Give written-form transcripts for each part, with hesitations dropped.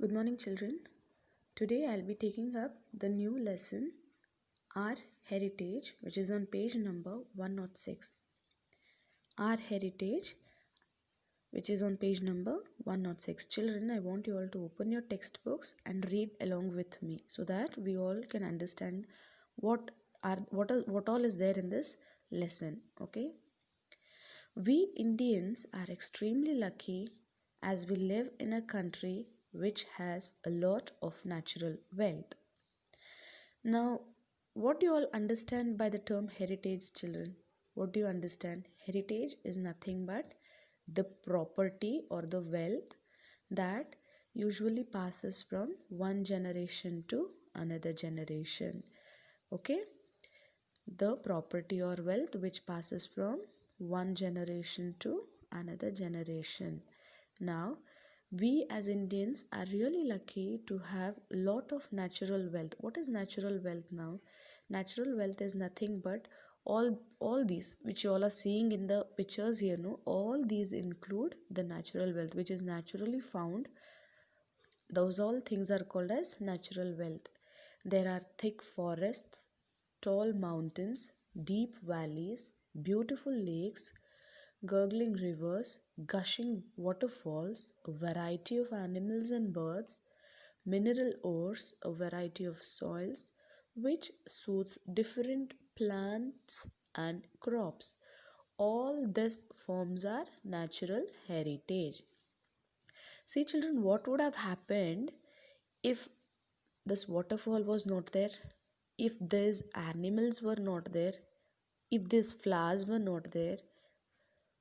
Good morning, children. Today I'll be taking up the new lesson, Our Heritage, which is on page number 106. Our Heritage, which is on page number 106. Children, I want you all to open your textbooks and read along with me so that we all can understand what all is there in this lesson. Okay? We Indians are extremely lucky as we live in a country which has a lot of natural wealth. Now, what do you all understand by the term heritage, children? What do you understand? Heritage is nothing but the property or the wealth that usually passes from one generation to another generation. Okay? The property or wealth which passes from one generation to another generation. Now, we as Indians are really lucky to have a lot of natural wealth. What is natural wealth now? Natural wealth is nothing but all these which you all are seeing in the pictures here, no? All these include the natural wealth which is naturally found. Those all things are called as natural wealth. There are thick forests, tall mountains, deep valleys, beautiful lakes, gurgling rivers, gushing waterfalls, a variety of animals and birds, mineral ores, a variety of soils, which suits different plants and crops. All this forms our natural heritage. See, children, what would have happened if this waterfall was not there, if these animals were not there, if these flowers were not there?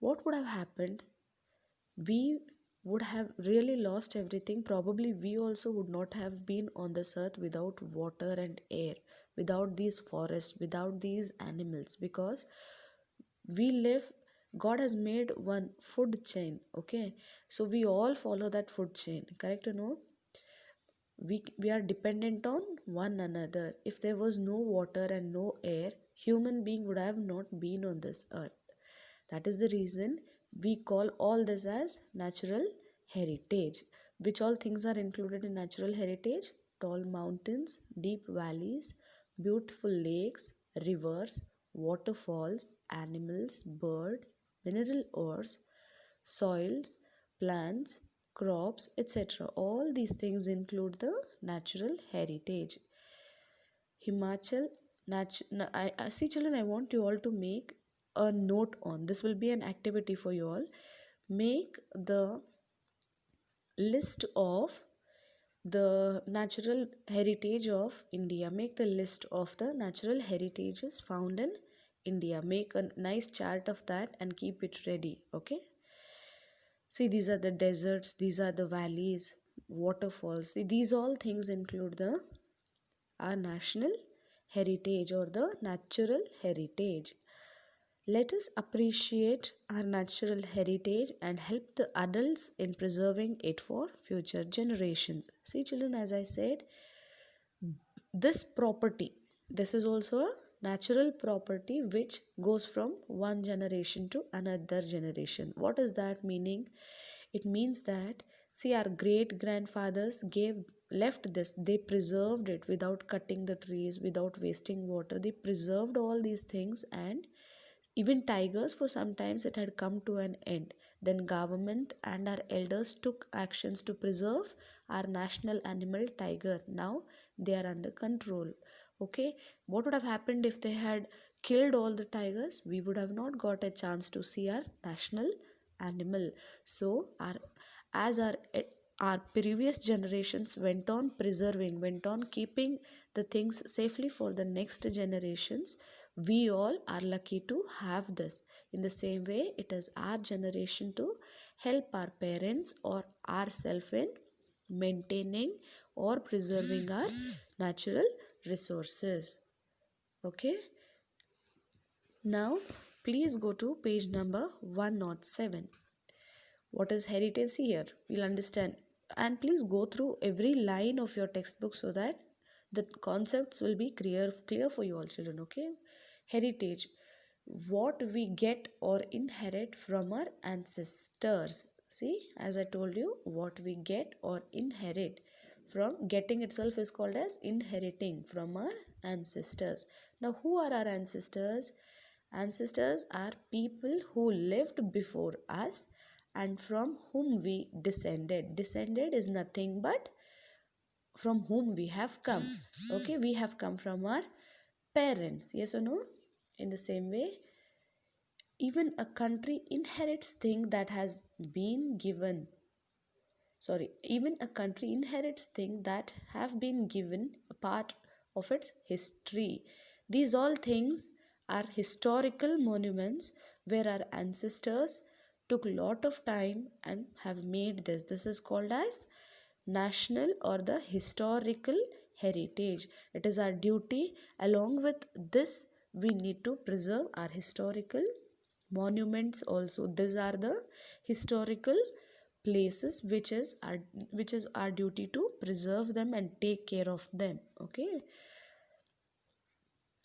What would have happened? We would have really lost everything. Probably we also would not have been on this earth without water and air, without these forests, without these animals, because we live, God has made one food chain. Okay, so we all follow that food chain, correct or no? We are dependent on one another. If there was no water and no air, human being would have not been on this earth. That is the reason we call all this as natural heritage. Which all things are included in natural heritage? Tall mountains, deep valleys, beautiful lakes, rivers, waterfalls, animals, birds, mineral ores, soils, plants, crops, etc. All these things include the natural heritage. Himachal, see children, I want you all to make a note on this. Will be an activity for you all. Make the list of the natural heritage of India. Make the list of the natural heritages found in India. Make a nice chart of that and keep it ready. Okay. See, these are the deserts, these are the valleys, waterfalls. See, these all things include the our national heritage or the natural heritage. Let us appreciate our natural heritage and help the adults in preserving it for future generations. See, children, as I said, this property, this is also a natural property which goes from one generation to another generation. What is that meaning? It means that, see, our great grandfathers left this, they preserved it without cutting the trees, without wasting water. They preserved all these things, and even tigers, for sometimes it had come to an end. Then government and our elders took actions to preserve our national animal tiger. Now they are under control. Okay, what would have happened if they had killed all the tigers? We would have not got a chance to see our national animal. So our previous generations went on preserving, went on keeping the things safely for the next generations, we all are lucky to have this. In the same way, it is our generation to help our parents or ourselves in maintaining or preserving our natural resources. Okay, now please go to page number 107. What is heritage here? We'll understand. And please go through every line of your textbook so that the concepts will be clear for you all, children. Okay, heritage, what we get or inherit from our ancestors. See, as I told you, what we get or inherit from getting itself is called as inheriting from our ancestors. Now, who are our ancestors? Ancestors are people who lived before us and from whom we descended. Descended is nothing but from whom we have come. Okay, we have come from our parents. Yes or no? In the same way, even a country inherits thing that has been given. Sorry, even a country inherits things that have been given a part of its history. These all things are historical monuments where our ancestors took lot of time and have made this. This is called as national or the historical heritage. It is our duty. Along with this, we need to preserve our historical monuments also. These are the historical places which is our duty to preserve them and take care of them. Okay,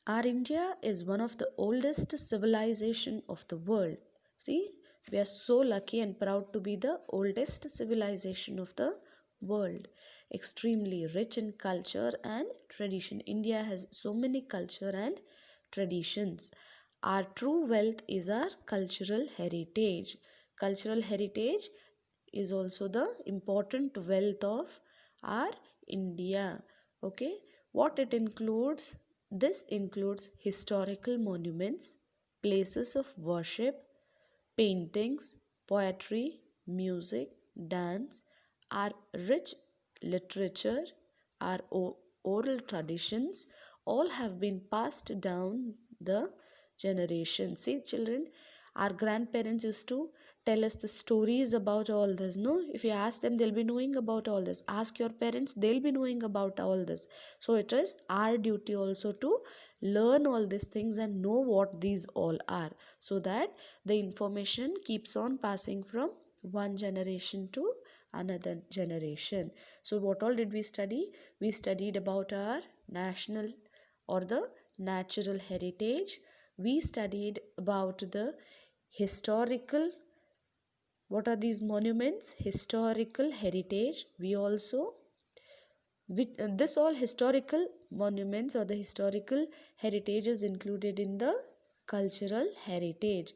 our India is one of the oldest civilization of the world. See, we are so lucky and proud to be the oldest civilization of the world, extremely rich in culture and tradition. India has so many culture and traditions. Our true wealth is our cultural heritage. Cultural heritage is also the important wealth of our India. Okay, what it includes? This includes historical monuments, places of worship, paintings, poetry, music, dance, our rich literature, our oral traditions, all have been passed down the generation. See, children, our grandparents used to tell us the stories about all this. No, if you ask them, they'll be knowing about all this. Ask your parents, they'll be knowing about all this. So it is our duty also to learn all these things and know what these all are, so that the information keeps on passing from one generation to another generation. So what all did we study? We studied about our national or the natural heritage. We studied about the historical. What are these monuments? Historical heritage. We also this all historical monuments or the historical heritage is included in the cultural heritage.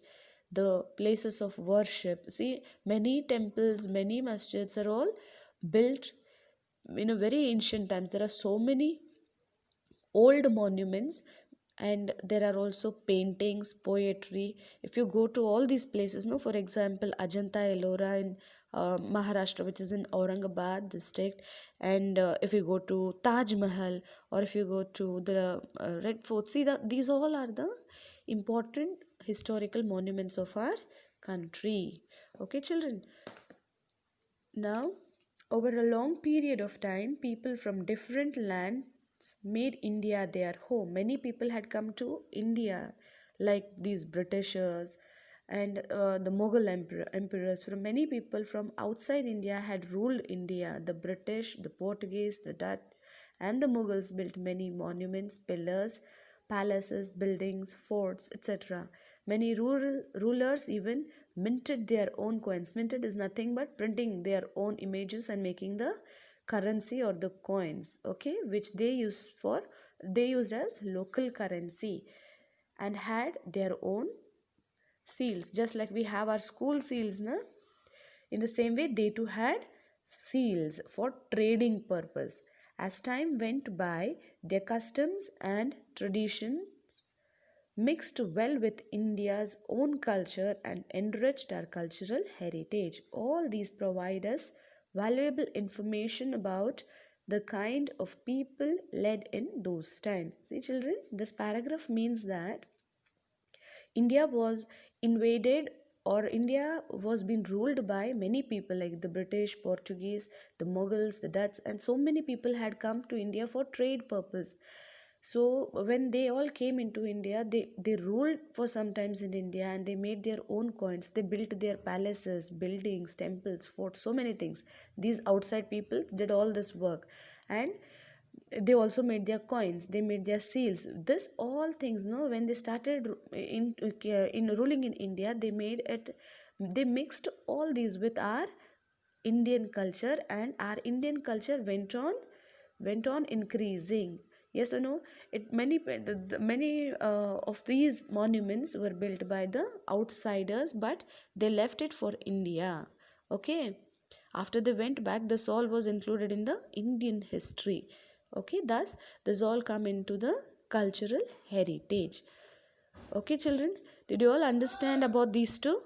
The places of worship. See, many temples, many masjids are all built in a very ancient times. There are so many old monuments, and there are also paintings, poetry. If you go to all these places, no, for example, Ajanta Ellora in Maharashtra, which is in Aurangabad district, and if you go to Taj Mahal, or if you go to the Red Fort, see that these all are the important historical monuments of our country. Okay, children. Now, over a long period of time, people from different lands made India their home. Many people had come to India, like these Britishers and the Mughal emperors. From many people from outside India had ruled India. The British, the Portuguese, the Dutch, and the Mughals built many monuments, pillars, palaces, buildings, forts, etc. Many rural rulers even minted their own coins. Minted is nothing but printing their own images and making the currency or the coins, okay, which they used as local currency, and had their own seals, just like we have our school seals, na? In the same way, they too had seals for trading purpose. As time went by, their customs and traditions mixed well with India's own culture and enriched our cultural heritage. All these provide us valuable information about the kind of people led in those times. See, children, this paragraph means that India was invaded, or India was being ruled by many people like the British, Portuguese, the Mughals, the Dutch, and so many people had come to India for trade purpose. So when they all came into India, they ruled for some times in India, and they made their own coins. They built their palaces, buildings, temples, forts, so many things. These outside people did all this work, and they also made their coins, they made their seals. This all things, no, when they started in ruling in India, they made it They mixed all these with our Indian culture, and our Indian culture went on increasing. Yes or no? It many many of these monuments were built by the outsiders, but they left it for India. Okay. After they went back, this all was included in the Indian history. Okay, thus this all come into the cultural heritage. Okay, children, did you all understand about these two?